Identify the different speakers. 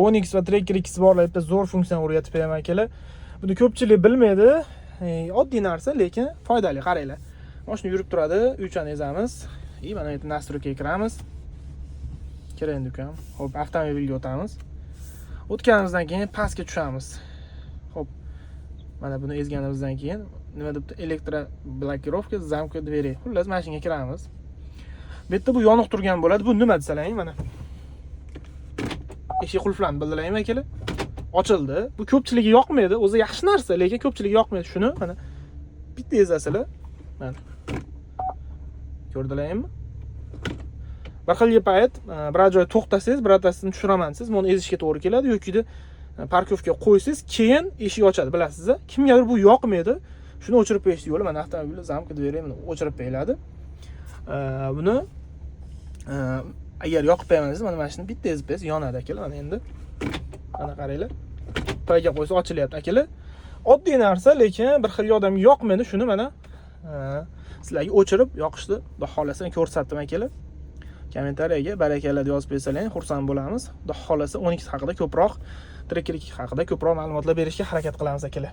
Speaker 1: Onix va Tracker X borlar bitta zo'r funksiyani o'rgatib beraman akalar. Buni ko'pchilik bilmaydi. Oddiy narsa, lekin foydali. Qaranglar. Mashina yurib turadi, uychani ezamiz. Mana bu yerda nastroykaga kiramiz. Kiring ukam. Xo'p, avtomobilga o'tamiz. O'tganimizdan keyin pastga tushamiz. Xo'p. Mana buni ezganimizdan keyin nima debdi? Elektroblokirovka, zamka dveri. Xullas, mashinaga kiramiz. Bu yerda bu yoniq turgan bo'ladi. Bu nima desalang, mana. Eshik qulflandi, bildiringmi akalar? Ochildi. Bu ko'pchiligiga yoqmaydi. O'zi yaxshi narsa, lekin ko'pchiligiga yoqmaydi. Shuni mana bitta ezasizlar. Mana. Ko'rdilaringmi? Bir xilga payt biror joyda to'xtasangiz, birortasini tushiraman siz, buni ezishga to'g'ri keladi yoki parkovkaga qo'ysangiz, keyin eshik ochadi, bilasizmi? Kimgadir bu yoqmaydi. Shuni o'chirib qo'yish yo'li. Mana avtomobilni zamka dveri buni o'chirib qo'yiladi. Buni agar yoqib qo'ymangiz, mana shuni bitta ezib qo'ysangiz yonadi akalar. Mana endi mana qaranglar. Poyga qo'ysa ochilyapti akalar. Oddiy narsa, lekin bir xil odamga yoqmaydi. Shuni mana sizlarga o'chirib yoqishni xudo xolasa ko'rsatdim akalar. Kommentariyaga barakalla deb yozib qo'ysalar, xursand bo'lamiz. Xudo xolasa Onix haqida ko'proq, Tracker haqida ko'proq ma'lumotlar berishga harakat qilamiz akalar.